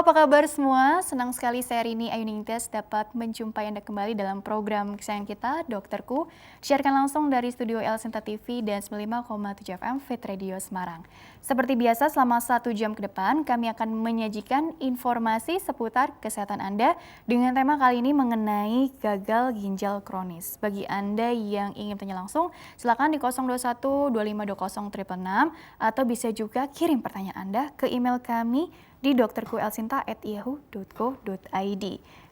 apa kabar semua? Senang sekali saya Rini Ayuningsih dapat menjumpai Anda kembali dalam program kesayangan kita, Dokterku, disiarkan langsung dari studio El Sinta TV dan 95,7 FM Fit Radio Semarang. Seperti biasa, selama 1 jam ke depan, kami akan menyajikan informasi seputar kesehatan Anda dengan tema kali ini mengenai gagal ginjal kronis. Bagi Anda yang ingin tanya langsung, silakan di 021 2520 666 atau bisa juga kirim pertanyaan Anda ke email kami di dokterkuelsinta@yahoo.co.id.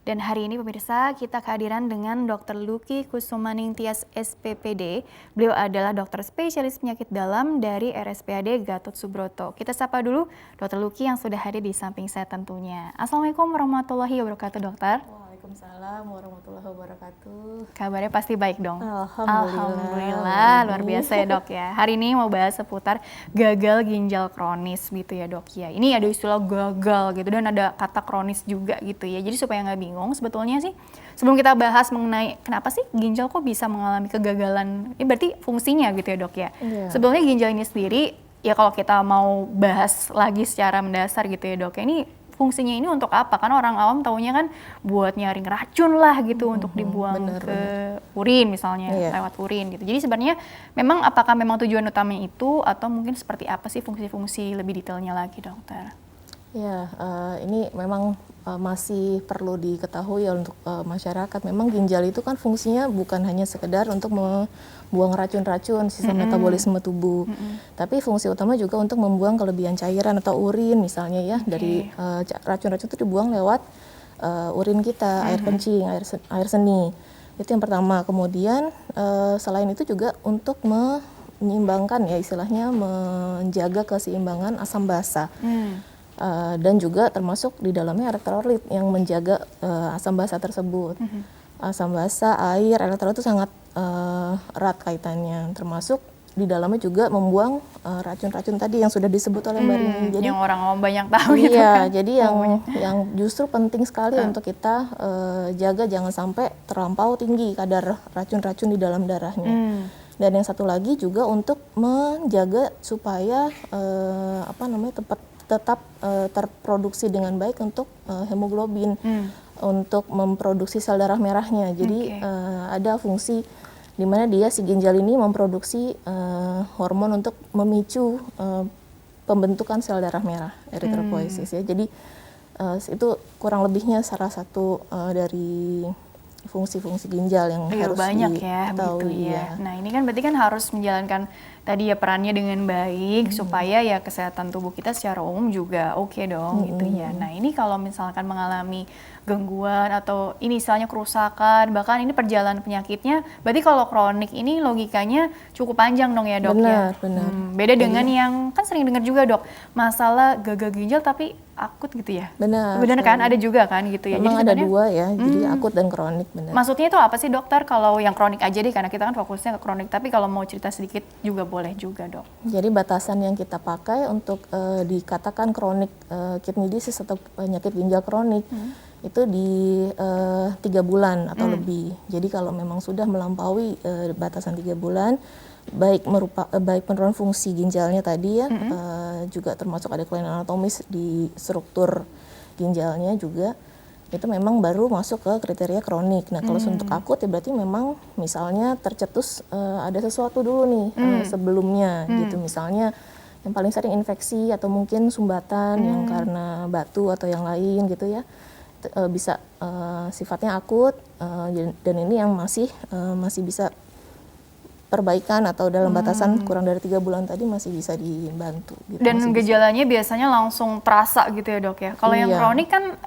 Dan hari ini pemirsa, kita kehadiran dengan Dr. Lucky Kusumaning Tias SPPD. Beliau adalah dokter spesialis penyakit dalam dari RSPAD Gatot Subroto. Kita sapa dulu Dr. Lucky yang sudah hadir di samping saya tentunya. Assalamualaikum warahmatullahi wabarakatuh, dokter. Waalaikumsalam warahmatullahi wabarakatuh. Kabarnya pasti baik dong? Alhamdulillah. Luar biasa ya dok ya. Hari ini mau bahas seputar gagal ginjal kronis gitu ya dok ya. Ini ada istilah gagal gitu dan ada kata kronis juga gitu ya. Jadi supaya nggak bingung sebetulnya sih, sebelum kita bahas mengenai kenapa sih ginjal kok bisa mengalami kegagalan, ini berarti fungsinya gitu ya dok ya. Yeah. Sebetulnya ginjal ini sendiri, ya kalau kita mau bahas lagi secara mendasar gitu ya dok ya, ini fungsinya ini untuk apa? Karena orang awam taunya kan buat nyaring racun lah gitu untuk dibuang ke urin misalnya, lewat urin gitu. Jadi sebenarnya memang apakah memang tujuan utamanya itu atau mungkin seperti apa sih fungsi-fungsi lebih detailnya lagi dokter? Ya, ini memang masih perlu diketahui ya untuk masyarakat. Memang ginjal itu kan fungsinya bukan hanya sekedar untuk membuang racun-racun sisa metabolisme tubuh, tapi fungsi utama juga untuk membuang kelebihan cairan atau urin misalnya ya, dari racun-racun itu dibuang lewat urin kita, air kencing, air seni. Itu yang pertama. Kemudian selain itu juga untuk menyeimbangkan ya, istilahnya menjaga keseimbangan asam basa. Dan juga termasuk di dalamnya elektrolit yang menjaga asam basa tersebut. Asam basa, air, elektrolit itu sangat erat kaitannya, termasuk di dalamnya juga membuang racun-racun tadi yang sudah disebut oleh Mbak Rini. Jadi yang orang banyak tahu itu iya, kan. jadi yang justru penting sekali untuk kita jaga jangan sampai terlampau tinggi kadar racun-racun di dalam darahnya. Dan yang satu lagi juga untuk menjaga supaya tetap terproduksi dengan baik untuk hemoglobin, untuk memproduksi sel darah merahnya. Jadi ada fungsi di mana si ginjal ini memproduksi hormon untuk memicu pembentukan sel darah merah, eritropoiesis ya. Jadi itu kurang lebihnya salah satu dari fungsi-fungsi ginjal yang harus banyak diketahui ya. Nah ini kan berarti kan harus menjalankan tadi ya perannya dengan baik supaya ya kesehatan tubuh kita secara umum juga oke dong gitu ya. Nah ini kalau misalkan mengalami gangguan atau ini misalnya kerusakan, bahkan ini perjalanan penyakitnya, berarti kalau kronik ini logikanya cukup panjang dong ya dok ya. Benar. Beda dengan yang kan sering dengar juga dok, masalah gagal ginjal tapi akut gitu ya. Benar kan, ada juga kan gitu ya. Memang ada dua ya, jadi akut dan kronik, benar. Maksudnya itu apa sih dokter kalau yang kronik aja deh, karena kita kan fokusnya ke kronik, tapi kalau mau cerita sedikit juga boleh juga dok. Jadi batasan yang kita pakai untuk dikatakan kronik kidney disease atau penyakit ginjal kronik itu di 3 bulan atau lebih. Jadi kalau memang sudah melampaui batasan 3 bulan, baik penurunan fungsi ginjalnya tadi ya, juga termasuk ada kelainan anatomis di struktur ginjalnya juga, itu memang baru masuk ke kriteria kronik. Nah kalau untuk akut ya berarti memang misalnya tercetus ada sesuatu dulu nih sebelumnya gitu, misalnya yang paling sering infeksi atau mungkin sumbatan yang karena batu atau yang lain gitu ya, bisa sifatnya akut, dan ini yang masih bisa perbaikan atau dalam batasan kurang dari 3 bulan tadi masih bisa dibantu. Gitu, dan gejalanya biasanya langsung terasa gitu ya dok ya. Kalau yang kronik kan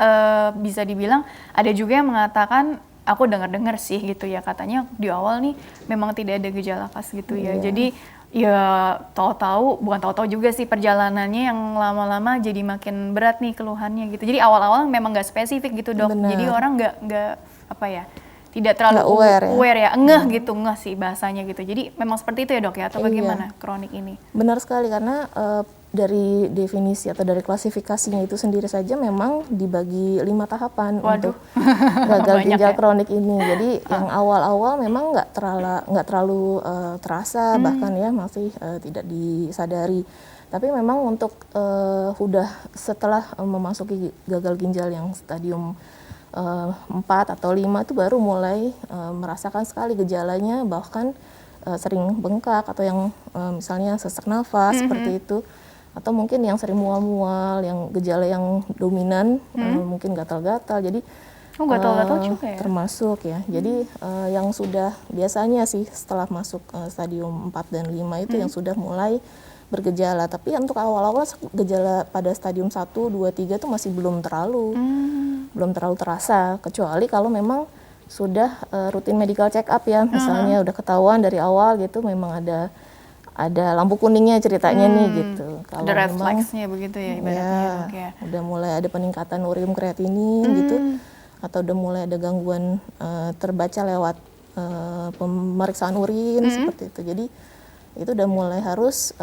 bisa dibilang ada juga yang mengatakan, aku dengar-dengar sih gitu ya, katanya di awal nih memang tidak ada gejala khas gitu ya. Jadi ya bukan tahu-tahu juga sih perjalanannya yang lama-lama jadi makin berat nih keluhannya gitu. Jadi awal-awal memang nggak spesifik gitu dok. Jadi orang nggak apa ya, tidak terlalu aware ya, ngeh sih bahasanya gitu. Jadi memang seperti itu ya dok ya, atau bagaimana kronik ini? Benar sekali, karena dari definisi atau dari klasifikasinya itu sendiri saja memang dibagi 5 tahapan untuk gagal ginjal kronik ini. Jadi yang awal-awal memang nggak terlalu terasa, bahkan ya masih tidak disadari. Tapi memang untuk udah setelah memasuki gagal ginjal yang stadium 4 atau 5 itu baru mulai merasakan sekali gejalanya, bahkan sering bengkak atau yang misalnya sesak nafas seperti itu, atau mungkin yang sering mual-mual, yang gejala yang dominan mungkin gatal-gatal. Jadi gatal-gatal juga ya? Termasuk ya. Jadi yang sudah biasanya sih setelah masuk stadium 4 dan 5 itu yang sudah mulai bergejala. Tapi untuk awal-awal gejala pada stadium 1, 2, 3 itu masih belum terlalu terasa, kecuali kalau memang sudah rutin medical check up ya, misalnya udah ketahuan dari awal gitu, memang ada lampu kuningnya ceritanya nih gitu. Kalau ada red flags-nya begitu ya ibaratnya. Ya, udah mulai ada peningkatan urium kreatinin gitu, atau udah mulai ada gangguan terbaca lewat pemeriksaan urin seperti itu. Jadi itu udah mulai harus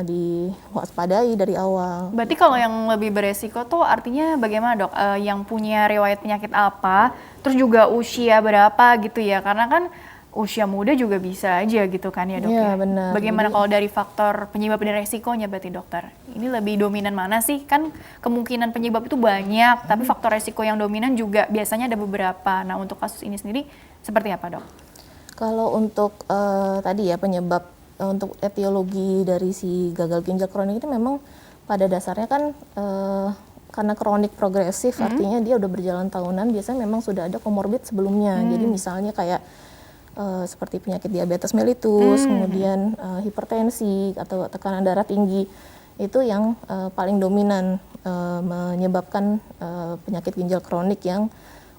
diwaspadai dari awal. Berarti kalau yang lebih beresiko tuh artinya bagaimana dok? Yang punya riwayat penyakit apa, terus juga usia berapa gitu ya? Karena kan usia muda juga bisa aja gitu kan ya dok ya? Benar. Bagaimana kalau dari faktor penyebab dan resikonya berarti dokter? Ini lebih dominan mana sih? Kan kemungkinan penyebab itu banyak, tapi faktor resiko yang dominan juga biasanya ada beberapa. Nah untuk kasus ini sendiri seperti apa dok? Kalau untuk tadi ya penyebab untuk etiologi dari si gagal ginjal kronik itu memang pada dasarnya kan karena kronik progresif, artinya dia udah berjalan tahunan, biasanya memang sudah ada komorbid sebelumnya. Jadi misalnya kayak seperti penyakit diabetes mellitus, kemudian hipertensi atau tekanan darah tinggi, itu yang paling dominan menyebabkan penyakit ginjal kronik yang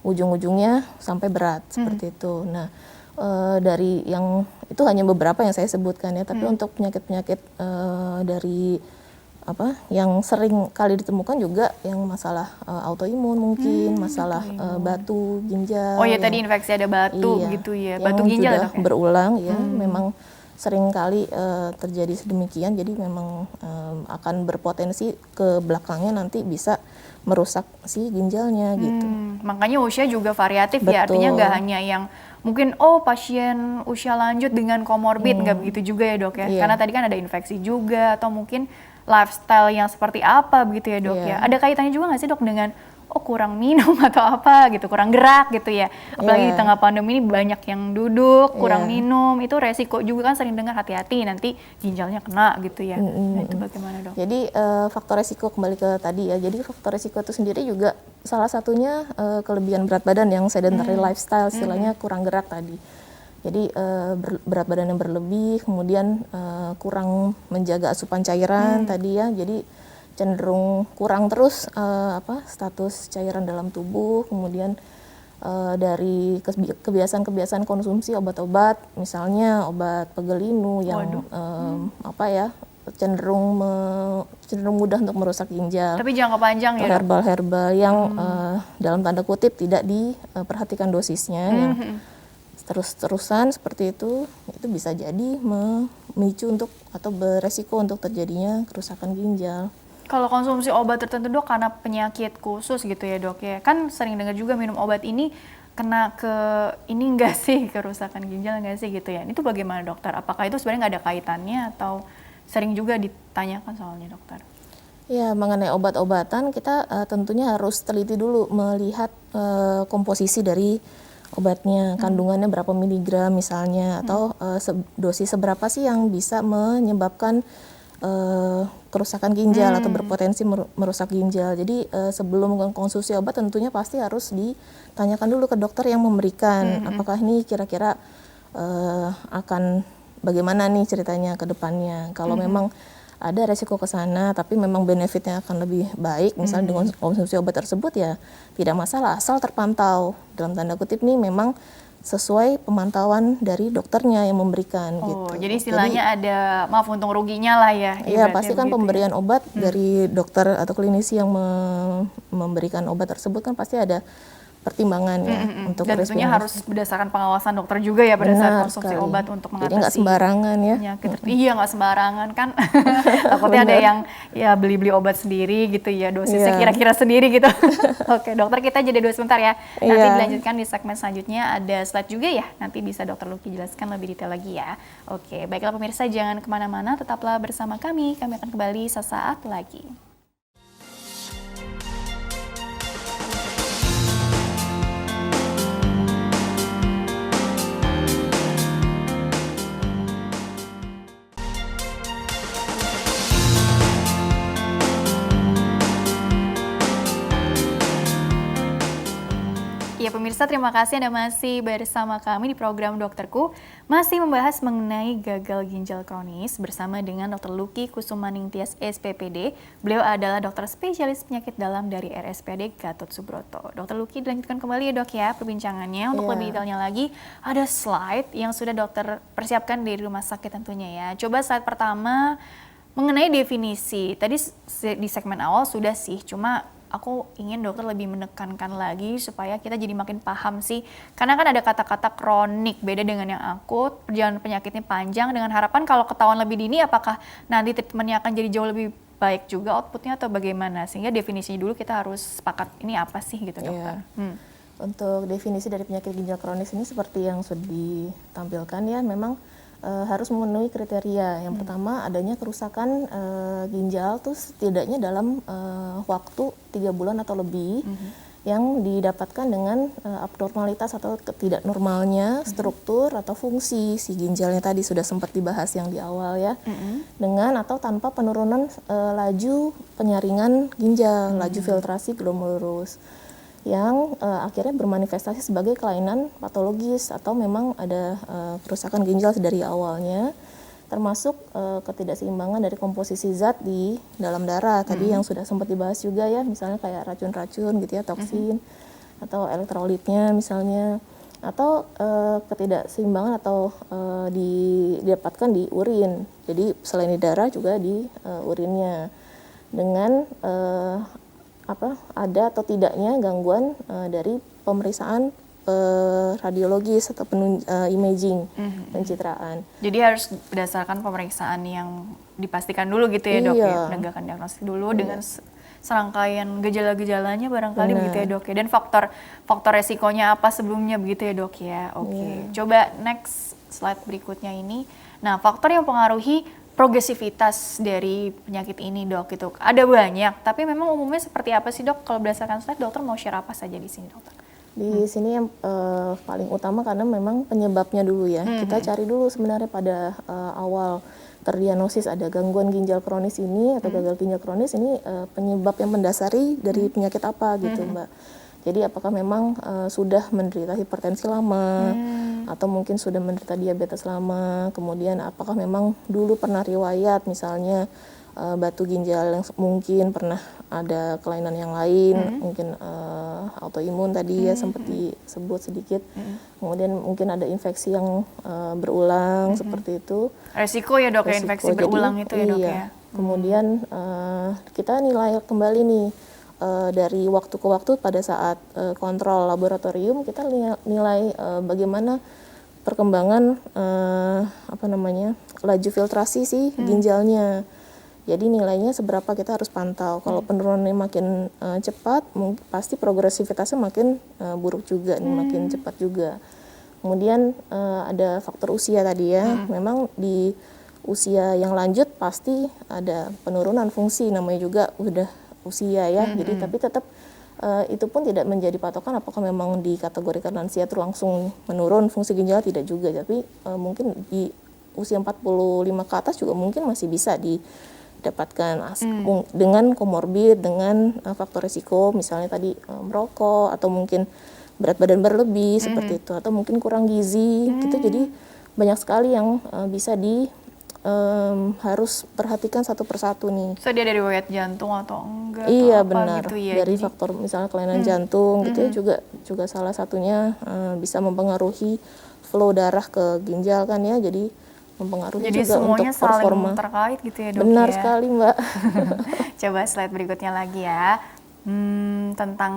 ujung-ujungnya sampai berat seperti itu. Nah, dari yang itu hanya beberapa yang saya sebutkan ya, tapi untuk penyakit-penyakit dari yang sering kali ditemukan juga yang masalah autoimun mungkin, masalah batu ginjal. Oh ya tadi infeksi ada batu gitu ya, batu ginjal sudah berulang ya, memang sering kali terjadi sedemikian, jadi memang akan berpotensi ke belakangnya nanti bisa merusak si ginjalnya gitu. Makanya usia juga variatif. Betul. Ya, artinya nggak hanya yang mungkin pasien usia lanjut dengan komorbid, nggak begitu juga ya dok ya, karena tadi kan ada infeksi juga atau mungkin lifestyle yang seperti apa begitu ya dok ya. Ada kaitannya juga nggak sih dok dengan kurang minum atau apa gitu, kurang gerak gitu ya. Apalagi di tengah pandemi ini banyak yang duduk, kurang minum, itu resiko juga kan sering dengar hati-hati nanti ginjalnya kena gitu ya. Nah itu bagaimana dok? Jadi faktor resiko kembali ke tadi ya, jadi faktor resiko itu sendiri juga salah satunya kelebihan berat badan yang sedentary lifestyle, istilahnya kurang gerak tadi. Jadi berat badan yang berlebih, kemudian kurang menjaga asupan cairan tadi ya, jadi cenderung kurang terus status cairan dalam tubuh, kemudian dari kebiasaan-kebiasaan konsumsi obat-obat, misalnya obat pegelinu yang cenderung mudah untuk merusak ginjal. Tapi jangka panjang ya. Herbal-herbal yang dalam tanda kutip tidak diperhatikan dosisnya, yang terus-terusan seperti itu bisa jadi memicu untuk atau beresiko untuk terjadinya kerusakan ginjal. Kalau konsumsi obat tertentu dok karena penyakit khusus gitu ya dok ya, kan sering dengar juga minum obat ini kena ke ini enggak sih, kerusakan ginjal enggak sih gitu ya. Itu bagaimana dokter? Apakah itu sebenarnya nggak ada kaitannya atau sering juga ditanyakan soalnya dokter? Ya, mengenai obat-obatan kita tentunya harus teliti dulu melihat komposisi dari obatnya, kandungannya berapa miligram misalnya, atau dosis seberapa sih yang bisa menyebabkan kerusakan ginjal atau berpotensi merusak ginjal. Jadi sebelum mengkonsumsi obat tentunya pasti harus ditanyakan dulu ke dokter yang memberikan, apakah ini kira-kira akan bagaimana nih ceritanya ke depannya. Kalau memang ada resiko ke sana tapi memang benefitnya akan lebih baik, misalnya dengan konsumsi obat tersebut ya tidak masalah asal terpantau, dalam tanda kutip nih memang sesuai pemantauan dari dokternya yang memberikan gitu. Jadi istilahnya ada maaf untung ruginya lah ya. Iya, pasti kan pemberian obat dari dokter atau klinisi yang memberikan obat tersebut kan pasti ada pertimbangan ya untuk Dan tentunya respirasi. harus berdasarkan pengawasan dokter juga ya pada saat Benar konsumsi sekali. obat untuk Jadi mengatasi nggak sembarangan ya. penyakit. Iya, nggak sembarangan kan. Takutnya ada Benar. yang ya beli-beli obat sendiri gitu ya, dosisnya Iya. kira-kira sendiri gitu. Oke, dokter, kita jeda dulu sebentar ya. Nanti Iya. dilanjutkan di segmen selanjutnya, ada slide juga ya. Nanti bisa dokter Luki jelaskan lebih detail lagi ya. Oke, baiklah pemirsa, jangan kemana-mana, tetaplah bersama kami. Kami akan kembali sesaat lagi. Ya pemirsa, terima kasih Anda masih bersama kami di program Dokterku, masih membahas mengenai gagal ginjal kronis bersama dengan Dr. Luki Kusumaning Tias SPPD. Beliau adalah dokter spesialis penyakit dalam dari RSPAD Gatot Subroto. Dr. Luki, dilanjutkan kembali ya dok ya perbincangannya. Untuk lebih detailnya lagi, ada slide yang sudah dokter persiapkan dari rumah sakit tentunya ya. Coba slide pertama mengenai definisi. Tadi di segmen awal sudah sih, cuma aku ingin dokter lebih menekankan lagi supaya kita jadi makin paham sih. Karena kan ada kata-kata kronik, beda dengan yang akut, perjalanan penyakitnya panjang, dengan harapan kalau ketahuan lebih dini apakah nanti treatmentnya akan jadi jauh lebih baik juga outputnya atau bagaimana. Sehingga definisinya dulu kita harus sepakat ini apa sih gitu dokter. Untuk definisi dari penyakit ginjal kronis ini seperti yang sudah ditampilkan ya, memang harus memenuhi kriteria. Yang pertama adanya kerusakan ginjal tuh setidaknya dalam waktu 3 bulan atau lebih yang didapatkan dengan abnormalitas atau ketidaknormalnya struktur atau fungsi si ginjalnya tadi sudah sempat dibahas yang di awal ya, dengan atau tanpa penurunan laju penyaringan ginjal, laju filtrasi glomerulus yang akhirnya bermanifestasi sebagai kelainan patologis atau memang ada kerusakan ginjal dari awalnya, termasuk ketidakseimbangan dari komposisi zat di dalam darah tadi yang sudah sempat dibahas juga ya, misalnya kayak racun-racun gitu ya, toksin atau elektrolitnya misalnya, atau ketidakseimbangan atau didapatkan di urin. Jadi selain di darah juga di urinnya, dengan ada atau tidaknya gangguan dari pemeriksaan radiologis atau imaging pencitraan. Jadi harus berdasarkan pemeriksaan yang dipastikan dulu gitu ya dok ya, penegakan diagnosis dulu dengan serangkaian gejala-gejalanya barangkali begitu ya dok ya, dan faktor resikonya apa sebelumnya begitu ya dok ya. Oke. Coba next slide berikutnya ini. Nah, faktor yang mempengaruhi progresivitas dari penyakit ini dok itu ada banyak, tapi memang umumnya seperti apa sih dok? Kalau berdasarkan slide dokter mau share apa saja di sini dokter? Di sini yang paling utama karena memang penyebabnya dulu ya. Kita cari dulu sebenarnya pada awal terdiagnosis ada gangguan ginjal kronis ini atau gagal ginjal kronis ini, penyebab yang mendasari dari penyakit apa gitu Mbak. Jadi apakah memang sudah menderita hipertensi lama atau mungkin sudah menderita diabetes lama, kemudian apakah memang dulu pernah riwayat misalnya batu ginjal yang mungkin pernah ada kelainan yang lain, mungkin autoimun tadi ya sempat disebut sedikit, kemudian mungkin ada infeksi yang berulang seperti itu. Resiko ya dok ya infeksi berulang itu ya dok ya. Kemudian kita nilai kembali nih dari waktu ke waktu pada saat kontrol laboratorium kita nilai bagaimana perkembangan laju filtrasi si ginjalnya. Jadi nilainya seberapa kita harus pantau. Kalau penurunannya makin cepat, pasti progresivitasnya makin buruk juga, makin cepat juga. Kemudian ada faktor usia tadi ya. Memang di usia yang lanjut pasti ada penurunan fungsi, namanya juga udah usia ya. Jadi tapi tetap itu pun tidak menjadi patokan apakah memang dikategorikan lansia itu langsung menurun fungsi ginjal, tidak juga. Tapi mungkin di usia 45 ke atas juga mungkin masih bisa didapatkan dengan komorbid, dengan faktor risiko misalnya tadi merokok atau mungkin berat badan berlebih seperti itu, atau mungkin kurang gizi gitu. Jadi banyak sekali yang bisa harus perhatikan satu persatu nih. So dia dari riwayat jantung atau enggak? Iya atau apa benar. gitu ya. Dari faktor misalnya kelainan jantung gitu ya, juga salah satunya bisa mempengaruhi flow darah ke ginjal kan ya. Jadi mempengaruhi jadi juga untuk semuanya saling performa. terkait gitu ya dok. Benar ya. sekali Mbak. Coba slide berikutnya lagi ya. Tentang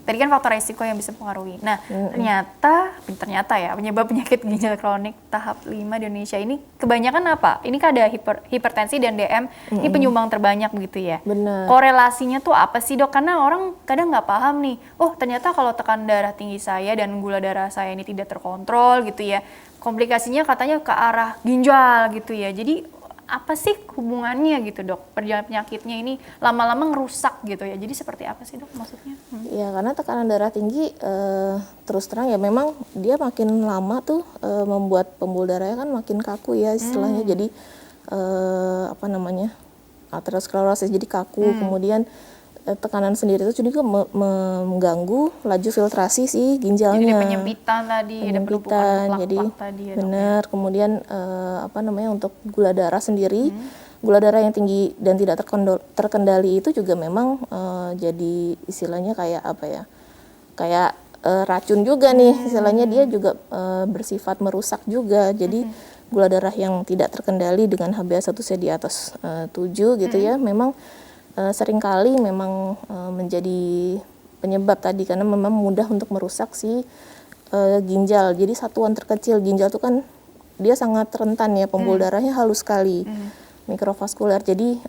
tadi kan faktor resiko yang bisa mempengaruhi. Nah, ternyata ya penyebab penyakit ginjal kronik tahap 5 di Indonesia ini kebanyakan apa? Ini kan ada hipertensi dan DM, ini penyumbang terbanyak begitu ya. Benar. Korelasinya tuh apa sih dok? Karena orang kadang nggak paham nih, oh ternyata kalau tekanan darah tinggi saya dan gula darah saya ini tidak terkontrol gitu ya, komplikasinya katanya ke arah ginjal gitu ya. Jadi apa sih hubungannya gitu dok, perjalanan penyakitnya ini lama-lama ngerusak gitu ya, jadi seperti apa sih dok maksudnya? Ya karena tekanan darah tinggi terus terang ya memang dia makin lama tuh membuat pembuluh darahnya kan makin kaku ya istilahnya. Jadi apa namanya, aterosklerosis jadi kaku. Kemudian tekanan sendiri itu juga mengganggu laju filtrasi si ginjalnya. Jadi penyempitan tadi, ada penumpukan plak-plak tadi ya dok. Benar. Kemudian apa namanya, untuk gula darah sendiri, gula darah yang tinggi dan tidak terkendali itu juga memang jadi istilahnya kayak apa ya, kayak racun juga nih istilahnya. Dia juga bersifat merusak juga. Jadi gula darah yang tidak terkendali dengan HbA1c di atas 7 gitu ya, memang seringkali memang menjadi penyebab tadi, karena memang mudah untuk merusak si ginjal. Jadi satuan terkecil ginjal itu kan dia sangat rentan ya, pembuluh darahnya halus sekali, mikrovaskuler. Jadi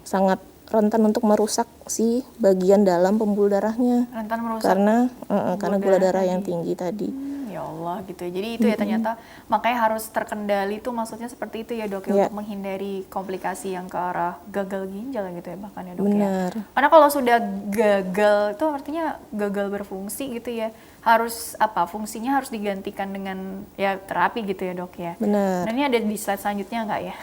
sangat rentan untuk merusak si bagian dalam pembuluh darahnya. Rentan merusak karena gula darah yang tinggi tadi. Ya Allah gitu ya. Jadi itu ya ternyata makanya harus terkendali tuh, maksudnya seperti itu ya dok ya, untuk menghindari komplikasi yang ke arah gagal ginjal gitu ya bahkan ya dok. Benar. Ya. Karena kalau sudah gagal itu artinya gagal berfungsi gitu ya. Harus apa, fungsinya harus digantikan dengan ya terapi gitu ya dok ya. Benar. Nah ini ada di slide selanjutnya nggak ya?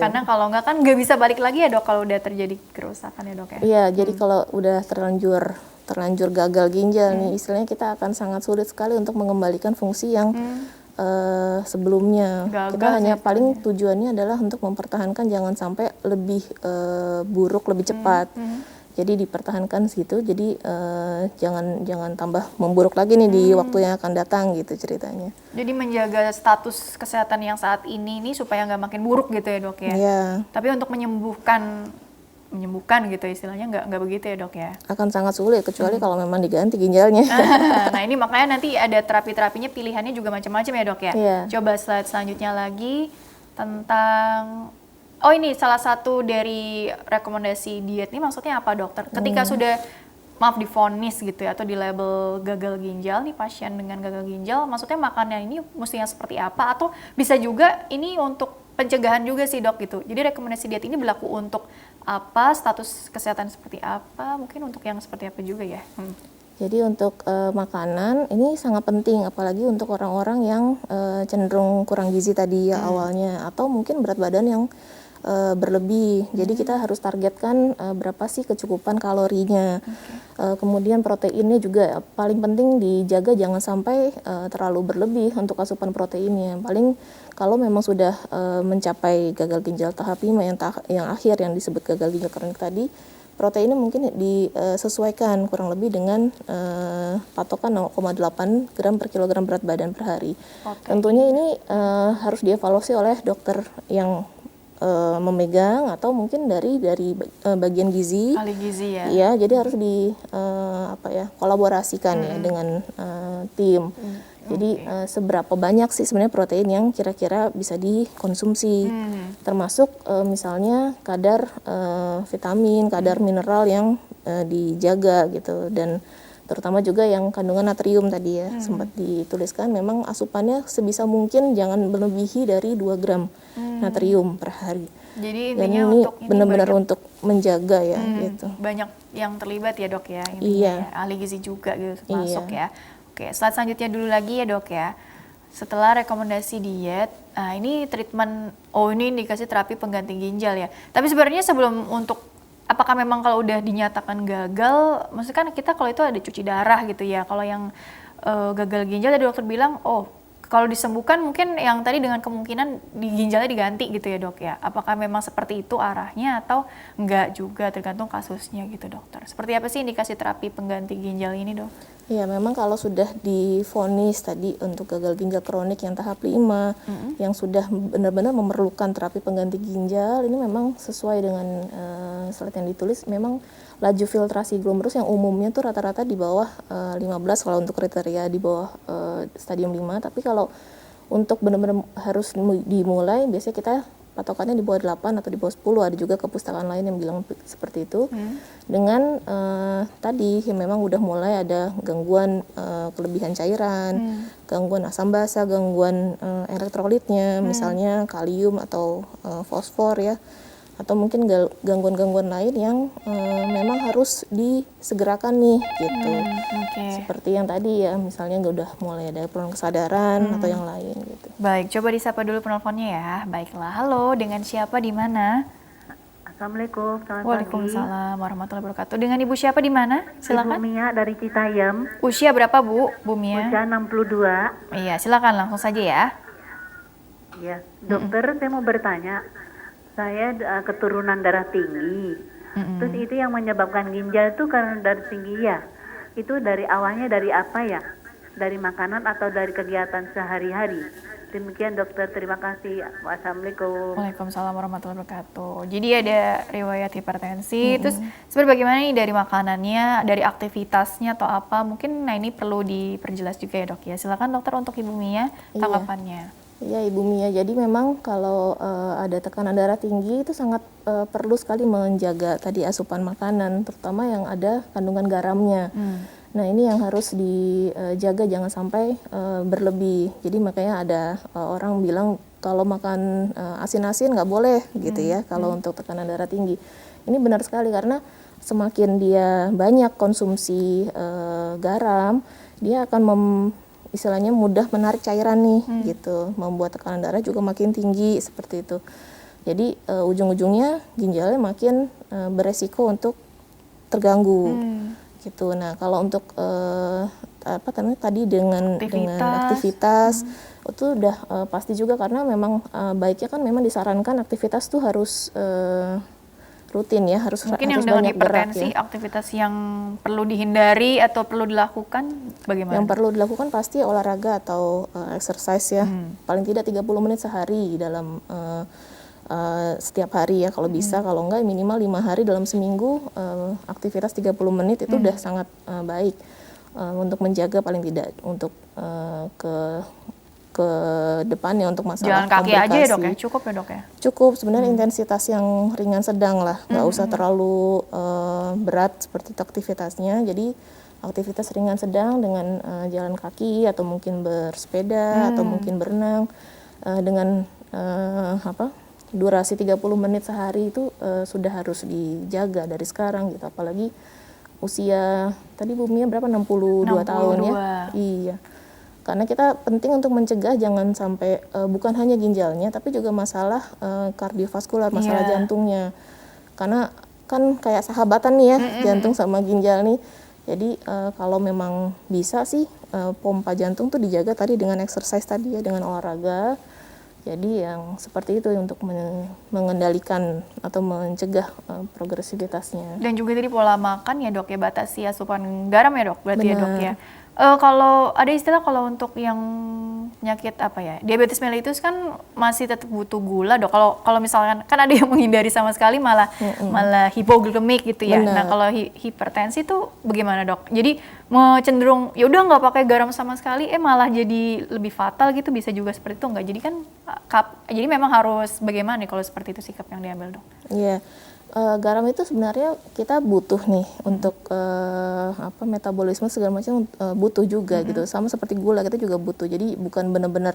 Karena kalau nggak kan nggak bisa balik lagi ya dok kalau udah terjadi kerusakan ya dok ya. Iya, jadi kalau udah terlanjur gagal ginjal nih, istilahnya kita akan sangat sulit sekali untuk mengembalikan fungsi yang sebelumnya. Gagal kita hanya sih, paling tujuannya adalah untuk mempertahankan jangan sampai lebih buruk lebih cepat. Jadi dipertahankan segitu. Jadi jangan tambah memburuk lagi nih di waktu yang akan datang gitu ceritanya. Jadi menjaga status kesehatan yang saat ini nih supaya nggak makin buruk gitu ya dok ya. Iya. Tapi untuk menyembuhkan gitu istilahnya nggak begitu ya dok ya. Akan sangat sulit kecuali kalau memang diganti ginjalnya. Nah ini makanya nanti ada terapi-terapinya, pilihannya juga macam-macam ya dok ya. Iya. Coba slide selanjutnya lagi tentang, oh ini salah satu dari rekomendasi diet ini maksudnya apa dokter? Ketika sudah maaf divonis gitu ya, atau di label gagal ginjal nih, pasien dengan gagal ginjal, maksudnya makanan ini mestinya seperti apa? Atau bisa juga ini untuk pencegahan juga sih dok gitu. Jadi rekomendasi diet ini berlaku untuk apa, status kesehatan seperti apa, mungkin untuk yang seperti apa juga ya. Jadi untuk makanan ini sangat penting, apalagi untuk orang-orang yang cenderung kurang gizi tadi ya awalnya, atau mungkin berat badan yang berlebih. Jadi kita harus targetkan berapa sih kecukupan kalorinya. Kemudian proteinnya juga paling penting dijaga, jangan sampai terlalu berlebih untuk asupan proteinnya. Paling kalau memang sudah mencapai gagal ginjal tahap 5 yang akhir yang disebut gagal ginjal kronik tadi, proteinnya mungkin disesuaikan kurang lebih dengan patokan 0,8 gram per kilogram berat badan per hari. Tentunya ini harus dievaluasi oleh dokter yang memegang, atau mungkin dari bagian gizi. Ahli gizi ya. Iya, jadi harus kolaborasikan ya dengan tim. Jadi seberapa banyak sih sebenarnya protein yang kira-kira bisa dikonsumsi, termasuk misalnya kadar vitamin, kadar mineral yang dijaga gitu, dan terutama juga yang kandungan natrium tadi ya, sempat dituliskan memang asupannya sebisa mungkin jangan melebihi dari 2 gram natrium per hari. Jadi dan intinya ini untuk benar-benar untuk menjaga ya gitu. Banyak yang terlibat ya dok ya, Iya. ya. Ahli gizi juga gitu masuk ya. Oke, slide selanjutnya dulu lagi ya dok ya. Setelah rekomendasi diet, nah ini treatment, ini dikasih terapi pengganti ginjal ya. Tapi sebenarnya sebelum untuk, apakah memang kalau udah dinyatakan gagal, maksudnya kan kita kalau itu ada cuci darah gitu ya. Kalau yang gagal ginjal tadi dokter bilang, kalau disembuhkan mungkin yang tadi dengan kemungkinan di ginjalnya diganti gitu ya dok ya. Apakah memang seperti itu arahnya atau enggak juga, tergantung kasusnya gitu dokter. Seperti apa sih indikasi terapi pengganti ginjal ini dok? Ya, memang kalau sudah divonis tadi untuk gagal ginjal kronik yang tahap 5, yang sudah benar-benar memerlukan terapi pengganti ginjal, ini memang sesuai dengan slide yang ditulis, memang laju filtrasi glomerulus yang umumnya tuh rata-rata di bawah 15 kalau untuk kriteria di bawah stadium 5, tapi kalau untuk benar-benar harus dimulai, biasanya kita patokannya di bawah 8 atau di bawah 10, ada juga kepustakaan lain yang bilang seperti itu. Dengan tadi memang udah mulai ada gangguan kelebihan cairan, gangguan asam basa, gangguan elektrolitnya, misalnya kalium atau fosfor ya, atau mungkin gangguan-gangguan lain yang memang harus disegerakan nih gitu. Seperti yang tadi ya, misalnya udah mulai ada penurunan kesadaran atau yang lain gitu. Baik, coba disapa dulu penelponnya ya. Baiklah, halo, dengan siapa di mana? Assalamualaikum, selamat Waalaikumsalam warahmatullahi wabarakatuh. Dengan Ibu siapa di mana? pagi. Silakan. Ibu Mia dari Citayam, Usia berapa Bu Mia? usia 62. Iya, silakan langsung saja ya. Ya, dokter, saya mau bertanya. Saya keturunan darah tinggi. Terus itu yang menyebabkan ginjal itu karena darah tinggi ya. Itu dari awalnya dari apa ya? Dari makanan atau dari kegiatan sehari-hari? Demikian dokter, terima kasih. Wassalamualaikum. Waalaikumsalam warahmatullahi wabarakatuh. Jadi ada riwayat hipertensi, terus sebenarnya bagaimana nih dari makanannya, dari aktivitasnya atau apa? Mungkin ini perlu diperjelas juga ya dok ya. Silakan dokter untuk Ibu Mia tanggapannya. Iya Ibu Mia, jadi memang kalau ada tekanan darah tinggi itu sangat perlu sekali menjaga tadi asupan makanan, terutama yang ada kandungan garamnya. Nah ini yang harus dijaga jangan sampai berlebih. Jadi makanya ada orang bilang kalau makan asin-asin nggak boleh gitu ya kalau untuk tekanan darah tinggi. Ini benar sekali karena semakin dia banyak konsumsi garam, dia akan istilahnya mudah menarik cairan nih gitu, membuat tekanan darah juga makin tinggi seperti itu. Jadi ujung-ujungnya ginjalnya makin beresiko untuk terganggu gitu. Nah kalau untuk tadi dengan aktivitas itu udah pasti juga, karena memang baiknya kan memang disarankan aktivitas tuh harus rutin ya, harus Mungkin yang harus dengan banyak gerak hipertensi, ya. aktivitas yang perlu dihindari atau perlu dilakukan bagaimana? Yang perlu dilakukan pasti olahraga atau exercise ya, paling tidak 30 menit sehari dalam setiap hari ya kalau bisa, kalau enggak minimal 5 hari dalam seminggu aktivitas 30 menit itu udah sangat baik untuk menjaga paling tidak untuk ke depannya untuk masalah Jalan kaki komplikasi. aja ya dok ya, cukup ya dok ya? Cukup sebenarnya intensitas yang ringan sedang lah, nggak usah terlalu berat seperti itu aktivitasnya. Jadi aktivitas ringan sedang dengan jalan kaki atau mungkin bersepeda atau mungkin berenang dengan durasi 30 menit sehari itu sudah harus dijaga dari sekarang gitu. Apalagi usia tadi Bu Mia berapa, 62 tahun ya. Iya. Karena kita penting untuk mencegah jangan sampai bukan hanya ginjalnya tapi juga masalah kardiovaskular, masalah jantungnya. Karena kan kayak sahabatan nih ya, jantung sama ginjal nih. Jadi kalau memang bisa sih pompa jantung tuh dijaga tadi dengan exercise tadi ya, dengan olahraga. Jadi yang seperti itu untuk mengendalikan atau mencegah progresivitasnya. Dan juga tadi pola makan ya dok ya, batasi asupan garam ya dok, berarti ya dok ya. Kalau ada istilah kalau untuk yang penyakit apa ya, diabetes mellitus kan masih tetap butuh gula dok. Kalau misalkan kan ada yang menghindari sama sekali malah hipoglikemik gitu ya. Benar. Nah kalau hipertensi itu bagaimana dok? Jadi mau cenderung ya udah nggak pakai garam sama sekali, malah jadi lebih fatal gitu, bisa juga seperti itu nggak? Jadi kan jadi memang harus bagaimana nih kalau seperti itu sikap yang diambil dok? Iya. Garam itu sebenarnya kita butuh nih untuk metabolisme segala macam, butuh juga gitu. Sama seperti gula kita juga butuh. Jadi bukan benar-benar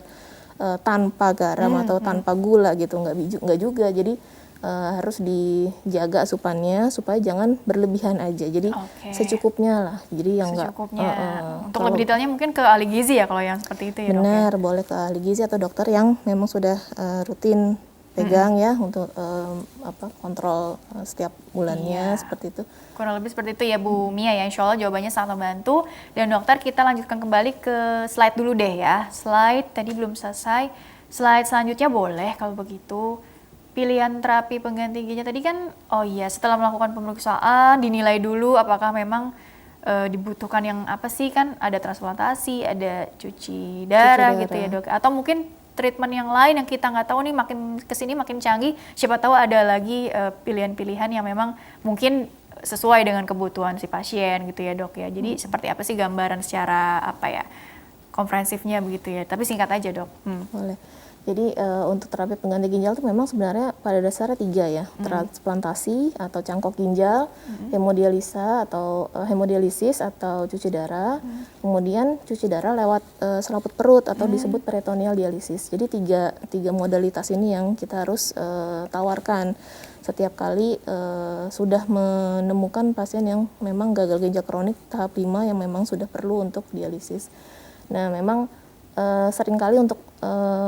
tanpa garam atau tanpa gula gitu, nggak juga. Jadi harus dijaga asupannya supaya jangan berlebihan aja. Jadi secukupnya lah. Jadi yang nggak. Untuk lebih detailnya mungkin ke ahli gizi ya kalau yang seperti itu ya dok. Benar, boleh ke ahli gizi atau dokter yang memang sudah rutin pegang ya untuk kontrol setiap bulannya seperti itu. Kurang lebih seperti itu ya Bu Mia ya, insya Allah jawabannya sangat membantu. Dan dokter, kita lanjutkan kembali ke slide dulu deh ya. Slide tadi belum selesai, slide selanjutnya boleh kalau begitu. Pilihan terapi pengganti ginjal tadi kan, setelah melakukan pemeriksaan dinilai dulu apakah memang dibutuhkan yang apa sih, kan ada transplantasi, ada cuci darah gitu ya dok, atau mungkin treatment yang lain yang kita nggak tahu nih, makin kesini makin canggih, siapa tahu ada lagi pilihan-pilihan yang memang mungkin sesuai dengan kebutuhan si pasien gitu ya dok ya. Jadi seperti apa sih gambaran secara apa ya komprehensifnya begitu ya, tapi singkat aja dok. Boleh. Jadi untuk terapi pengganti ginjal itu memang sebenarnya pada dasarnya 3 ya, transplantasi atau cangkok ginjal, hemodialisa atau hemodialisis atau cuci darah, kemudian cuci darah lewat selaput perut atau disebut peritoneal dialisis. Jadi tiga modalitas ini yang kita harus tawarkan setiap kali sudah menemukan pasien yang memang gagal ginjal kronik tahap 5 yang memang sudah perlu untuk dialisis. Nah, memang seringkali untuk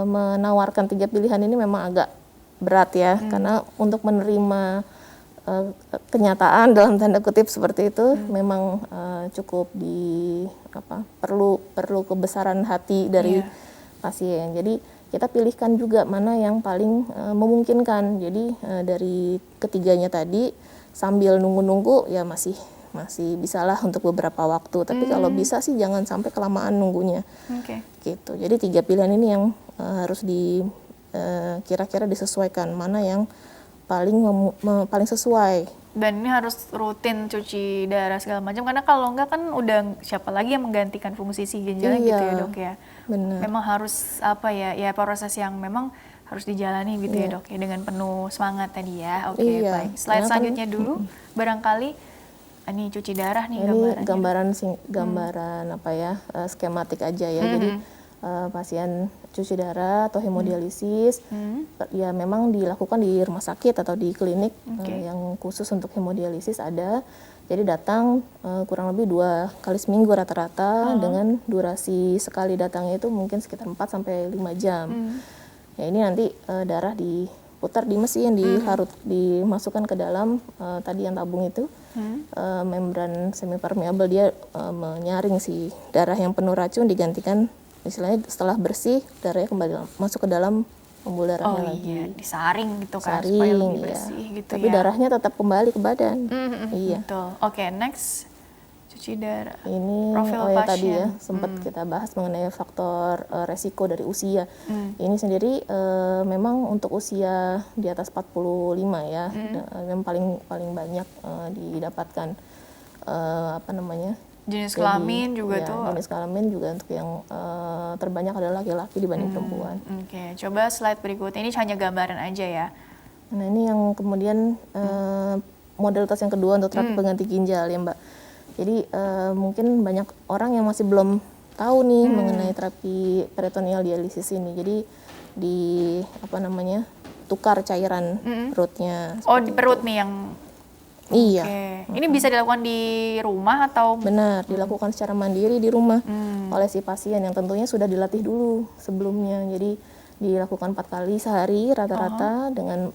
menawarkan 3 pilihan ini memang agak berat ya, karena untuk menerima kenyataan dalam tanda kutip seperti itu memang cukup perlu kebesaran hati dari pasien. Jadi kita pilihkan juga mana yang paling memungkinkan. Jadi dari ketiganya tadi sambil nunggu-nunggu ya masih bisalah untuk beberapa waktu, tapi kalau bisa sih jangan sampai kelamaan nunggunya. Gitu. Jadi 3 pilihan ini yang harus kira-kira disesuaikan mana yang paling sesuai. Dan ini harus rutin cuci darah segala macam, karena kalau enggak kan udah siapa lagi yang menggantikan fungsi si ginjalnya gitu ya dok ya. Benar. Memang harus proses yang memang harus dijalani gitu ya dok ya, dengan penuh semangat tadi ya. Baik. Slide selanjutnya dulu barangkali. Ini cuci darah nih gambarannya. Gambaran skematik aja ya. Jadi pasien cuci darah atau hemodialisis ya memang dilakukan di rumah sakit atau di klinik yang khusus untuk hemodialisis ada. Jadi datang kurang lebih 2 kali seminggu rata-rata dengan durasi sekali datangnya itu mungkin sekitar 4 sampai 5 jam. Ya ini nanti darah diputar di mesin, dimasukkan ke dalam tadi yang tabung itu. Membran semipermeable, dia menyaring si darah yang penuh racun, digantikan istilahnya setelah bersih darahnya kembali masuk ke dalam pembuluh darahnya lagi. Iya, disaring gitu kan supaya lebih bersih gitu. Tapi darahnya tetap kembali ke badan. Betul. Next, cuci darah. Ini profil pasien. Tadi ya sempat kita bahas mengenai faktor resiko dari usia. Ini sendiri memang untuk usia di atas 45 ya, yang paling banyak didapatkan jenis kelamin juga tuh. Jenis kelamin juga untuk yang terbanyak adalah laki-laki dibanding perempuan. Coba slide berikut. Ini hanya gambaran aja ya. Nah, ini yang kemudian modalitas yang kedua untuk terapi pengganti ginjal ya Mbak. Jadi mungkin banyak orang yang masih belum tahu nih mengenai terapi peritoneal dialisis ini. Jadi tukar cairan perutnya. Di perut nih yang. Iya. Ini bisa dilakukan di rumah atau? Benar, dilakukan secara mandiri di rumah oleh si pasien yang tentunya sudah dilatih dulu sebelumnya. Jadi dilakukan 4 kali sehari rata-rata dengan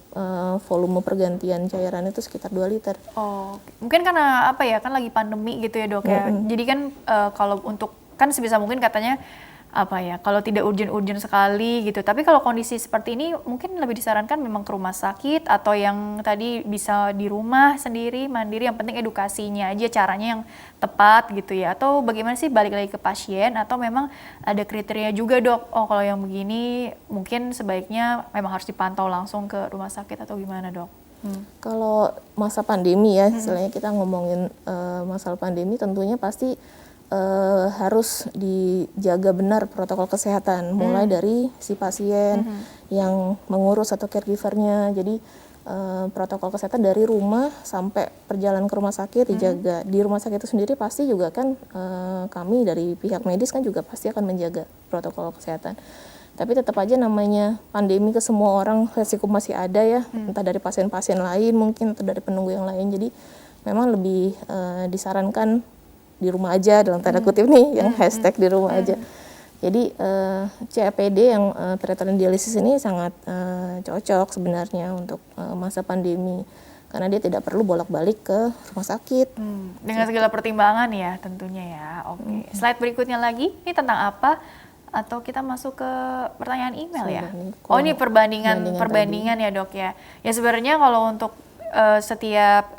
volume pergantian cairan itu sekitar 2 liter. Mungkin karena kan lagi pandemi gitu ya dok ya. Jadi kan kalau untuk kan sebisa mungkin katanya kalau tidak urgent sekali gitu. Tapi kalau kondisi seperti ini mungkin lebih disarankan memang ke rumah sakit atau yang tadi bisa di rumah sendiri mandiri, yang penting edukasinya aja caranya yang tepat gitu ya. Atau bagaimana sih, balik lagi ke pasien atau memang ada kriteria juga dok, kalau yang begini mungkin sebaiknya memang harus dipantau langsung ke rumah sakit atau gimana dok? Kalau masa pandemi ya, istilahnya kita ngomongin masalah pandemi, tentunya pasti harus dijaga benar protokol kesehatan, mulai dari si pasien yang mengurus atau caregivernya. Jadi protokol kesehatan dari rumah sampai perjalanan ke rumah sakit dijaga. Di rumah sakit itu sendiri pasti juga kan kami dari pihak medis kan juga pasti akan menjaga protokol kesehatan. Tapi tetap aja namanya pandemi, ke semua orang resiko masih ada ya, entah dari pasien-pasien lain mungkin atau dari penunggu yang lain. Jadi memang lebih disarankan di rumah aja dalam tanda kutip nih, yang hashtag di rumah aja. Jadi CAPD yang peritoneal dialisis ini sangat cocok sebenarnya untuk masa pandemi, karena dia tidak perlu bolak-balik ke rumah sakit. Dengan segala pertimbangan ya tentunya ya. Slide berikutnya lagi, ini tentang apa? Atau kita masuk ke pertanyaan email ya? Ini perbandingan ya dok ya. Ya sebenarnya kalau untuk setiap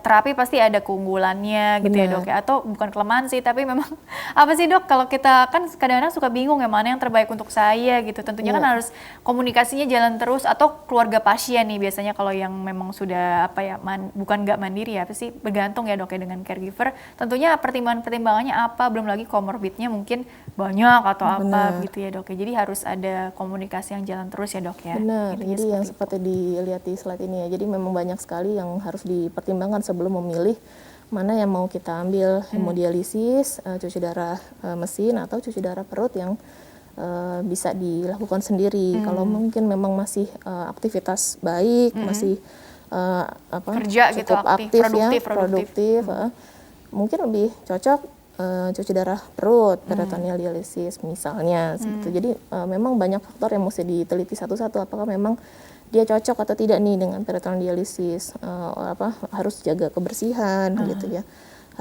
terapi pasti ada keunggulannya gitu ya Benar. dok ya, atau bukan kelemahan sih tapi memang apa sih dok, kalau kita kan kadang-kadang suka bingung ya mana yang terbaik untuk saya gitu, tentunya kan harus komunikasinya jalan terus, atau keluarga pasien nih biasanya kalau yang memang sudah bukan nggak mandiri ya, apa sih bergantung ya dok ya dengan caregiver, tentunya pertimbangannya apa, belum lagi komorbidnya mungkin banyak atau apa gitu ya dok ya, jadi harus ada komunikasi yang jalan terus ya dok ya. Benar, Intinya jadi yang seperti seperti dilihat di slide ini ya, jadi memang banyak sekali yang harus dipertimbangkan sebelum memilih mana yang mau kita ambil, hemodialisis, cuci darah mesin, atau cuci darah perut yang bisa dilakukan sendiri. Kalau mungkin memang masih aktivitas baik, masih kerja gitu, cukup aktif ya, produktif. mungkin lebih cocok cuci darah perut, peritoneal dialisis misalnya. Seperti. Jadi memang banyak faktor yang mesti diteliti satu-satu, apakah memang dia cocok atau tidak nih dengan peritoneal dialisis, harus jaga kebersihan gitu ya,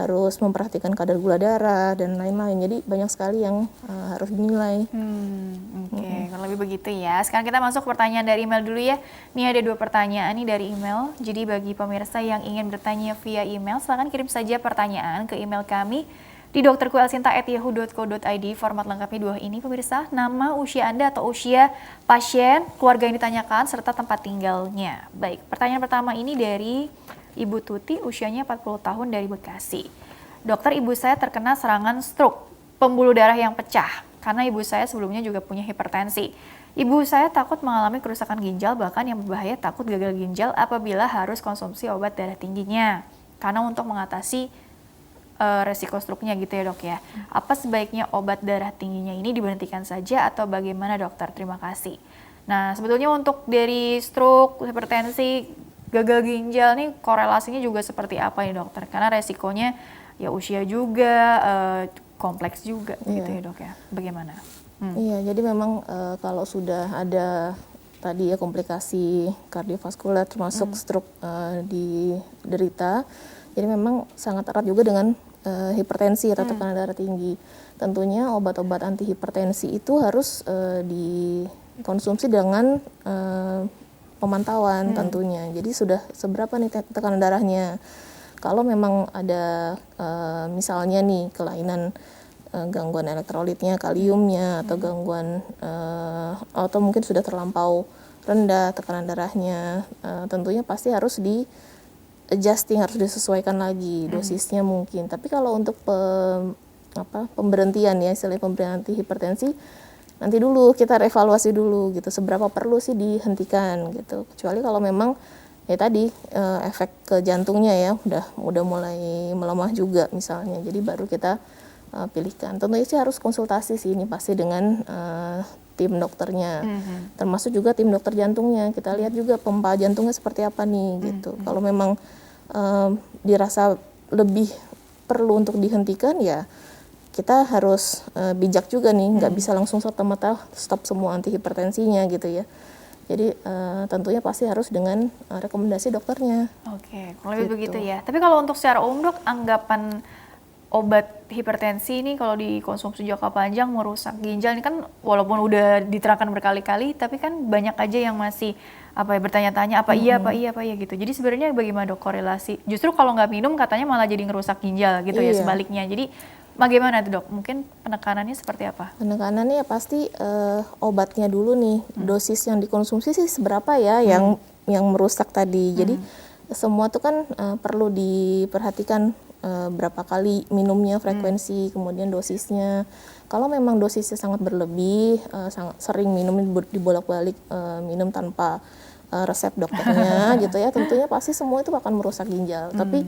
harus memperhatikan kadar gula darah dan lain-lain. Jadi banyak sekali yang harus dinilai. Oke, kalau lebih begitu ya. Sekarang kita masuk ke pertanyaan dari email dulu ya. Ini ada 2 pertanyaan nih dari email. Jadi bagi pemirsa yang ingin bertanya via email, silakan kirim saja pertanyaan ke email kami di dokterkuelsinta@yahoo.co.id. Format lengkapnya 2 ini pemirsa, nama, usia Anda atau usia pasien, keluarga yang ditanyakan, serta tempat tinggalnya. Baik, pertanyaan pertama ini dari Ibu Tuti, usianya 40 tahun dari Bekasi. Dokter, ibu saya terkena serangan stroke, pembuluh darah yang pecah, karena ibu saya sebelumnya juga punya hipertensi. Ibu saya takut mengalami kerusakan ginjal, bahkan yang berbahaya takut gagal ginjal apabila harus konsumsi obat darah tingginya. Karena untuk mengatasi resiko stroke-nya gitu ya dok ya. Apa sebaiknya obat darah tingginya ini diberhentikan saja atau bagaimana dokter? Terima kasih. Nah sebetulnya untuk dari stroke, hipertensi, gagal ginjal nih korelasinya juga seperti apa ya dokter? Karena resikonya ya usia juga, kompleks juga gitu ya dok ya. Bagaimana? Iya, jadi memang kalau sudah ada tadi ya komplikasi kardiovaskular termasuk stroke diderita, jadi memang sangat erat juga dengan hipertensi atau tekanan darah tinggi. Tentunya obat-obat anti hipertensi itu harus dikonsumsi dengan pemantauan tentunya. Jadi sudah seberapa nih tekanan darahnya. Kalau memang ada misalnya nih kelainan gangguan elektrolitnya, kaliumnya, atau gangguan atau mungkin sudah terlampau rendah tekanan darahnya, tentunya pasti harus adjusting, harus disesuaikan lagi dosisnya mungkin. Tapi kalau untuk pemberhentian ya, istilahnya pemberian anti hipertensi, nanti dulu kita reevaluasi dulu gitu, seberapa perlu sih dihentikan gitu. Kecuali kalau memang ya tadi efek ke jantungnya ya udah mulai melemah juga misalnya, jadi baru kita pilihkan. Tentunya sih harus konsultasi sih ini pasti dengan tim dokternya, termasuk juga tim dokter jantungnya. Kita lihat juga pompa jantungnya seperti apa nih gitu. Kalau memang dirasa lebih perlu untuk dihentikan, ya kita harus bijak juga nih, nggak bisa langsung serta-merta stop semua anti hipertensinya gitu ya. Jadi tentunya pasti harus dengan rekomendasi dokternya. Oke, kalau lebih begitu ya. Tapi kalau untuk secara umum dok, anggapan obat hipertensi ini kalau dikonsumsi jangka panjang merusak ginjal ini kan walaupun udah diterangkan berkali-kali, tapi kan banyak aja yang masih bertanya-tanya apa iya gitu. Jadi sebenarnya bagaimana dok korelasi? Justru kalau nggak minum katanya malah jadi ngerusak ginjal gitu ya, sebaliknya. Jadi bagaimana tuh dok? Mungkin penekanannya seperti apa? Penekanannya ya pasti obatnya dulu nih, dosis yang dikonsumsi sih seberapa ya yang merusak tadi. Jadi semua tuh kan perlu diperhatikan berapa kali minumnya, frekuensi, kemudian dosisnya. Kalau memang dosisnya sangat berlebih, sangat sering minum dibolak-balik minum tanpa resep dokternya gitu ya, tentunya pasti semua itu akan merusak ginjal. Tapi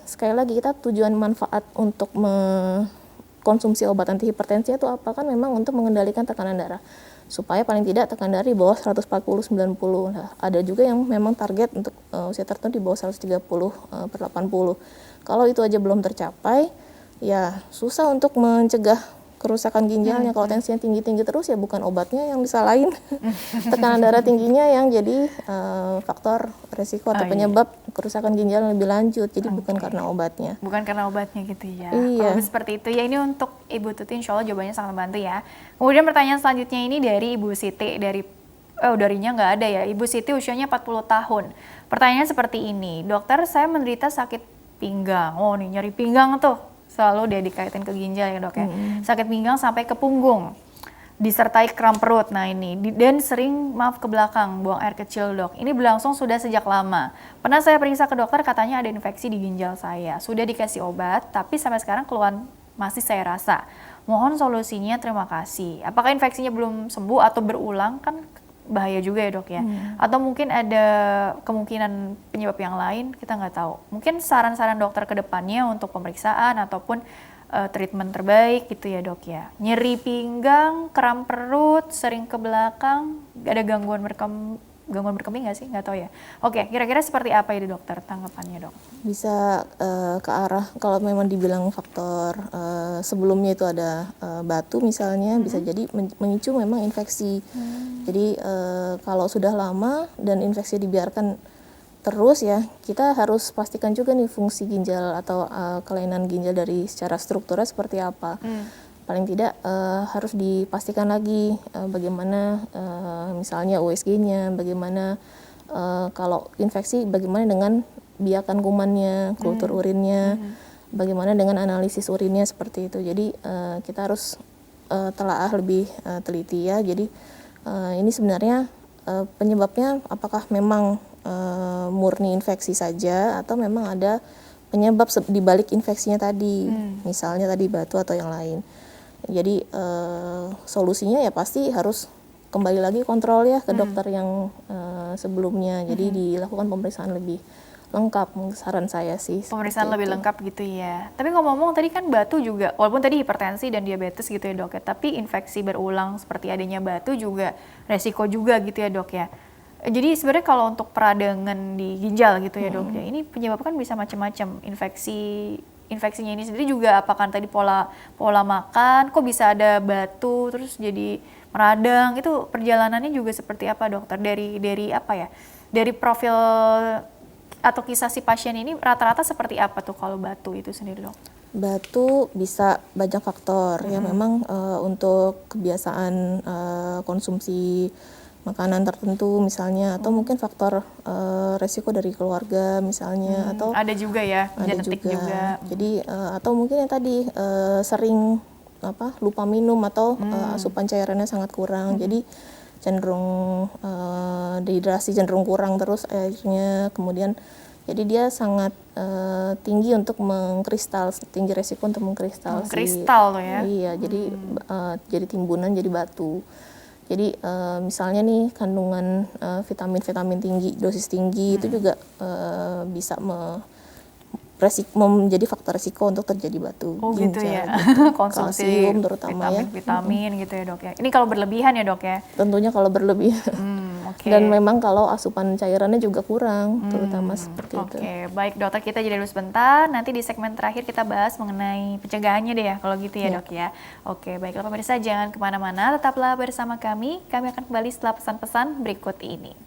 sekali lagi kita tujuan manfaat untuk mengkonsumsi obat anti hipertensi itu apa? Kan memang untuk mengendalikan tekanan darah, supaya paling tidak tekanan darah di bawah 140/90. Nah, ada juga yang memang target untuk usia tertentu di bawah 130/80. Kalau itu aja belum tercapai, ya susah untuk mencegah kerusakan ginjalnya. Kalau tensinya tinggi-tinggi terus ya bukan obatnya yang disalahin, tekanan darah tingginya yang jadi faktor resiko atau penyebab kerusakan ginjal lebih lanjut. Jadi bukan karena obatnya. Bukan karena obatnya gitu ya. Iya. Kalau seperti itu ya, ini untuk Ibu Tuti insya Allah jawabannya sangat membantu ya. Kemudian pertanyaan selanjutnya ini dari Ibu Siti dari darinya nggak ada ya. Ibu Siti usianya 40 tahun. Pertanyaannya seperti ini, dokter saya menderita sakit pinggang. Oh nih nyeri pinggang tuh selalu dia dikaitin ke ginjal ya dok ya. Sakit pinggang sampai ke punggung. Disertai kram perut. Nah ini, dan sering ke belakang, buang air kecil dok. Ini berlangsung sudah sejak lama. Pernah saya periksa ke dokter, katanya ada infeksi di ginjal saya. Sudah dikasih obat, tapi sampai sekarang keluhan masih saya rasa. Mohon solusinya, terima kasih. Apakah infeksinya belum sembuh atau berulang? Kan bahaya juga ya dok ya. Atau mungkin ada kemungkinan penyebab yang lain, kita nggak tahu. Mungkin saran-saran dokter ke depannya untuk pemeriksaan ataupun treatment terbaik gitu ya dok ya. Nyeri pinggang, kram perut, sering ke belakang, ada gangguan berkemih nggak sih? Nggak tahu ya. Oke, kira-kira seperti apa itu dokter tanggapannya dok? Bisa ke arah kalau memang dibilang faktor sebelumnya itu ada batu misalnya, bisa jadi memicu memang infeksi. Jadi kalau sudah lama dan infeksi dibiarkan terus ya, kita harus pastikan juga nih fungsi ginjal atau kelainan ginjal dari secara strukturnya seperti apa. Paling tidak harus dipastikan lagi bagaimana misalnya USG-nya, bagaimana kalau infeksi bagaimana dengan biakan kumannya, kultur urinnya, bagaimana dengan analisis urinnya seperti itu. Jadi kita harus telaah lebih teliti ya. Jadi ini sebenarnya penyebabnya apakah memang murni infeksi saja atau memang ada penyebab di balik infeksinya tadi, misalnya tadi batu atau yang lain. Jadi solusinya ya pasti harus kembali lagi kontrol ya ke dokter yang sebelumnya. Jadi dilakukan pemeriksaan lebih lengkap, saran saya sih. Pemeriksaan lebih lengkap gitu ya. Tapi ngomong-ngomong tadi kan batu juga, walaupun tadi hipertensi dan diabetes gitu ya dok ya, tapi infeksi berulang seperti adanya batu juga resiko juga gitu ya dok ya. Jadi sebenarnya kalau untuk peradangan di ginjal gitu ya dok ya, ini penyebabkan bisa macam-macam. Infeksinya ini sendiri juga apakah tadi pola makan, kok bisa ada batu terus jadi meradang, itu perjalanannya juga seperti apa dokter? Dari apa ya? Dari profil atau kisah si pasien ini rata-rata seperti apa tuh kalau batu itu sendiri dok? Batu bisa banyak faktor ya, memang untuk kebiasaan konsumsi makanan tertentu misalnya, atau mungkin faktor resiko dari keluarga misalnya, atau ada juga ya genetik juga. Jadi atau mungkin yang tadi sering lupa minum atau asupan cairannya sangat kurang, jadi cenderung dehidrasi cenderung kurang terus airnya, kemudian jadi dia sangat tinggi untuk mengkristal, tinggi resiko untuk mengkristal. Kristal tuh ya? Iya, jadi timbunan, jadi batu. Jadi misalnya nih kandungan vitamin tinggi, dosis tinggi itu juga bisa menjadi faktor resiko untuk terjadi batu ginjal. Gitu ya. Konsumsi kalsium terutama vitamin gitu ya dok ya. Ini kalau berlebihan ya dok ya? Tentunya kalau berlebihan. Dan memang kalau asupan cairannya juga kurang, terutama seperti itu. Baik dokter, kita jeda dulu sebentar. Nanti di segmen terakhir kita bahas mengenai pencegahannya deh ya, kalau gitu ya dok ya. Baiklah pemirsa, jangan kemana-mana, tetaplah bersama kami. Kami akan kembali setelah pesan-pesan berikut ini.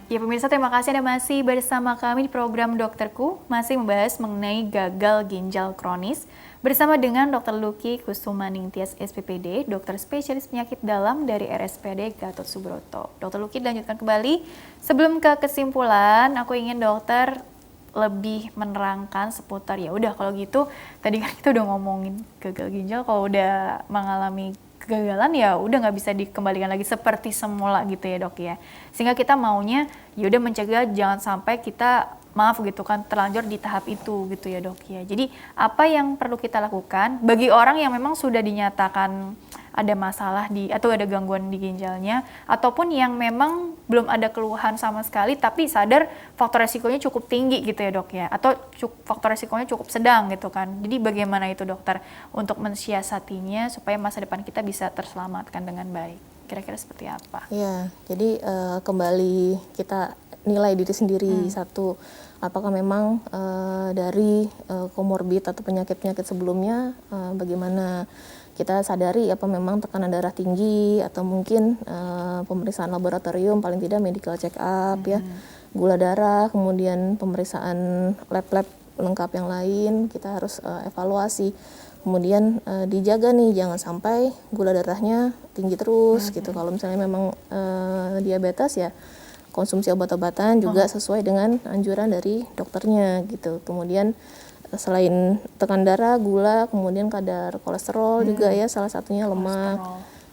Ya pemirsa, terima kasih Anda masih bersama kami di program Dokterku, masih membahas mengenai gagal ginjal kronis bersama dengan Dr. Lucky Kusumaningtyas SPPD, dokter spesialis penyakit dalam dari RSPAD Gatot Subroto. Dr. Lucky, dilanjutkan kembali. Sebelum ke kesimpulan, aku ingin dokter lebih menerangkan seputar, ya udah kalau gitu tadi kan kita udah ngomongin gagal ginjal, kalau udah mengalami kegagalan ya udah nggak bisa dikembalikan lagi seperti semula gitu ya dok ya, sehingga kita maunya ya udah mencegah jangan sampai kita gitu kan terlanjur di tahap itu gitu ya dok ya. Jadi apa yang perlu kita lakukan bagi orang yang memang sudah dinyatakan ada masalah atau ada gangguan di ginjalnya, ataupun yang memang belum ada keluhan sama sekali tapi sadar faktor resikonya cukup tinggi gitu ya dok ya, atau faktor resikonya cukup sedang gitu kan. Jadi bagaimana itu dokter untuk mensiasatinya supaya masa depan kita bisa terselamatkan dengan baik? Kira-kira seperti apa? Ya, jadi kembali kita nilai diri sendiri. Satu, apakah memang dari komorbid atau penyakit-penyakit sebelumnya bagaimana. kita sadari apa memang tekanan darah tinggi atau mungkin pemeriksaan laboratorium, paling tidak medical check up ya, gula darah, kemudian pemeriksaan lab-lab lengkap yang lain kita harus evaluasi. Kemudian dijaga nih jangan sampai gula darahnya tinggi terus gitu. Kalau misalnya memang diabetes ya konsumsi obat-obatan juga sesuai dengan anjuran dari dokternya gitu. Kemudian selain tekan darah, gula, kemudian kadar kolesterol juga ya, salah satunya lemak,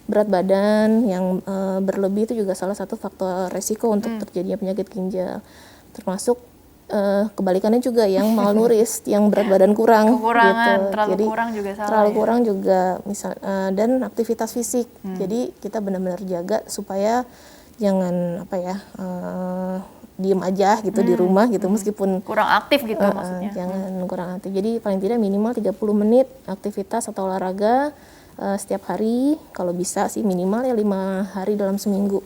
berat badan yang berlebih itu juga salah satu faktor resiko untuk terjadinya penyakit ginjal. Termasuk kebalikannya juga yang malnourished, yang berat badan kurang, kekurangan, gitu. terlalu Jadi, kurang juga salah. Terlalu kurang juga, misal dan aktivitas fisik. Jadi kita benar-benar jaga supaya jangan diem aja gitu di rumah gitu, meskipun kurang aktif gitu maksudnya. Jangan kurang aktif. Jadi paling tidak minimal 30 menit aktivitas atau olahraga setiap hari. Kalau bisa sih minimal ya 5 hari dalam seminggu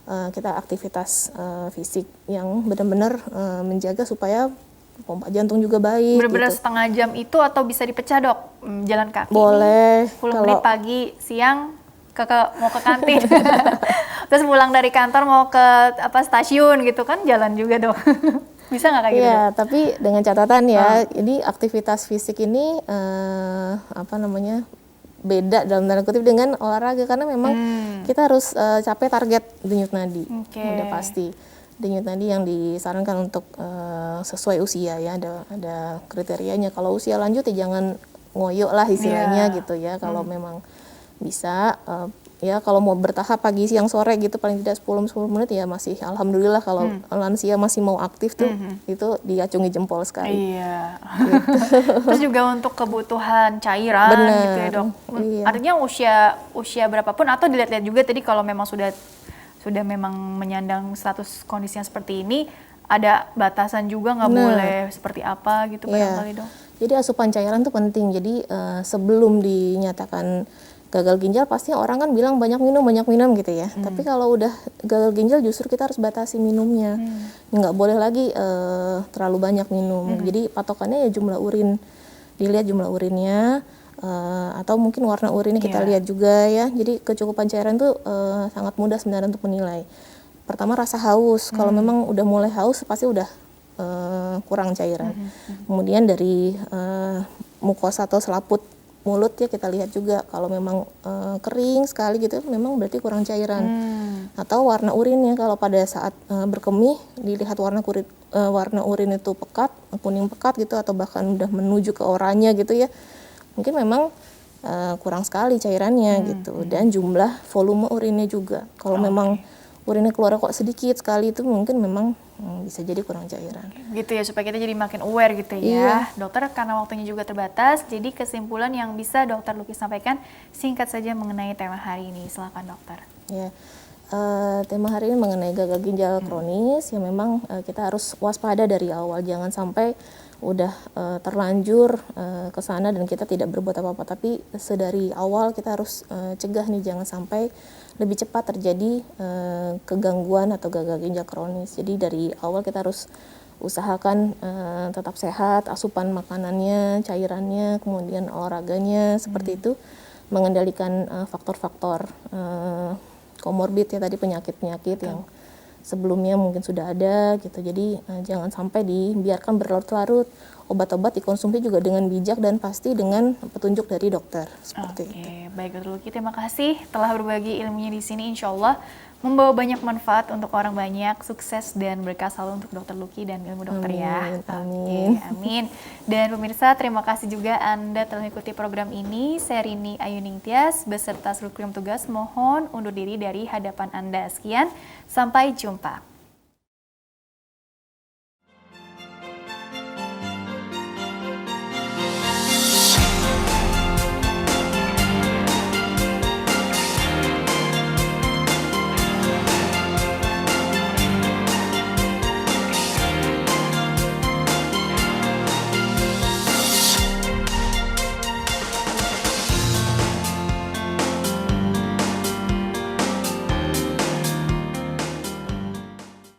kita aktivitas fisik yang benar-benar menjaga supaya pompa jantung juga baik. Benar-benar gitu. setengah jam itu atau bisa dipecah dok? Jalan kaki. Boleh. 10 menit pagi, siang mau ke kantin. Terus pulang dari kantor mau ke stasiun gitu kan jalan juga dong. Bisa nggak kayak gitu? Iya, tapi dengan catatan ya, ini aktivitas fisik ini beda dalam tanda kutip dengan olahraga karena memang kita harus capai target denyut nadi. Udah pasti. Denyut nadi yang disarankan untuk sesuai usia ya, ada kriterianya. Kalau usia lanjut ya jangan ngoyo lah istilahnya gitu ya. Kalau memang bisa ya kalau mau bertahap pagi siang sore gitu paling tidak 10 menit ya masih alhamdulillah. Kalau lansia masih mau aktif tuh itu diacungi jempol sekali. Iya. Gitu. Terus juga untuk kebutuhan cairan gitu ya dok. Iya. Artinya usia berapapun atau dilihat-lihat juga tadi kalau memang sudah memang menyandang status kondisinya seperti ini ada batasan juga nggak boleh seperti apa gitu barangkali dok. Jadi asupan cairan tuh penting. Jadi sebelum dinyatakan gagal ginjal pasti orang kan bilang banyak minum gitu ya. Tapi kalau udah gagal ginjal justru kita harus batasi minumnya. Nggak boleh lagi terlalu banyak minum. Jadi patokannya ya jumlah urin. Dilihat jumlah urinnya atau mungkin warna urinnya kita lihat juga ya. Jadi kecukupan cairan tuh sangat mudah sebenarnya untuk menilai. Pertama rasa haus. Kalau memang udah mulai haus pasti udah kurang cairan. Kemudian dari mukosa atau selaput mulut ya kita lihat juga kalau memang kering sekali gitu memang berarti kurang cairan. Atau warna urinnya kalau pada saat berkemih dilihat warna urin itu pekat, kuning pekat gitu atau bahkan udah menuju ke oranye gitu ya. Mungkin memang kurang sekali cairannya gitu. Dan jumlah volume urinnya juga. Kalau memang urinnya keluar kok sedikit sekali itu mungkin memang bisa jadi kurang cairan. Gitu ya, supaya kita jadi makin aware gitu ya. Dokter, karena waktunya juga terbatas, jadi kesimpulan yang bisa Dokter Luki sampaikan singkat saja mengenai tema hari ini. Silakan dokter. Ya, tema hari ini mengenai gagal ginjal kronis, ya memang kita harus waspada dari awal, jangan sampai udah terlanjur ke sana dan kita tidak berbuat apa-apa, tapi sedari awal kita harus cegah nih, jangan sampai lebih cepat terjadi kegangguan atau gagal ginjal kronis. Jadi dari awal kita harus usahakan tetap sehat, asupan makanannya, cairannya, kemudian olahraganya seperti itu, mengendalikan faktor-faktor komorbid ya tadi, penyakit-penyakit yang sebelumnya mungkin sudah ada gitu. Jadi jangan sampai dibiarkan berlarut-larut. Obat-obat dikonsumsi juga dengan bijak dan pasti dengan petunjuk dari dokter seperti itu. Baik Dokter Luki, terima kasih telah berbagi ilmunya di sini. Insya Allah membawa banyak manfaat untuk orang banyak, sukses dan berkah selalu untuk Dokter Luki dan ilmu dokter ya. Amin. Amin. Dan pemirsa, terima kasih juga Anda telah mengikuti program ini. Saya Rini Ayuning Tias beserta seluruh kru tugas mohon undur diri dari hadapan Anda. Sekian, sampai jumpa.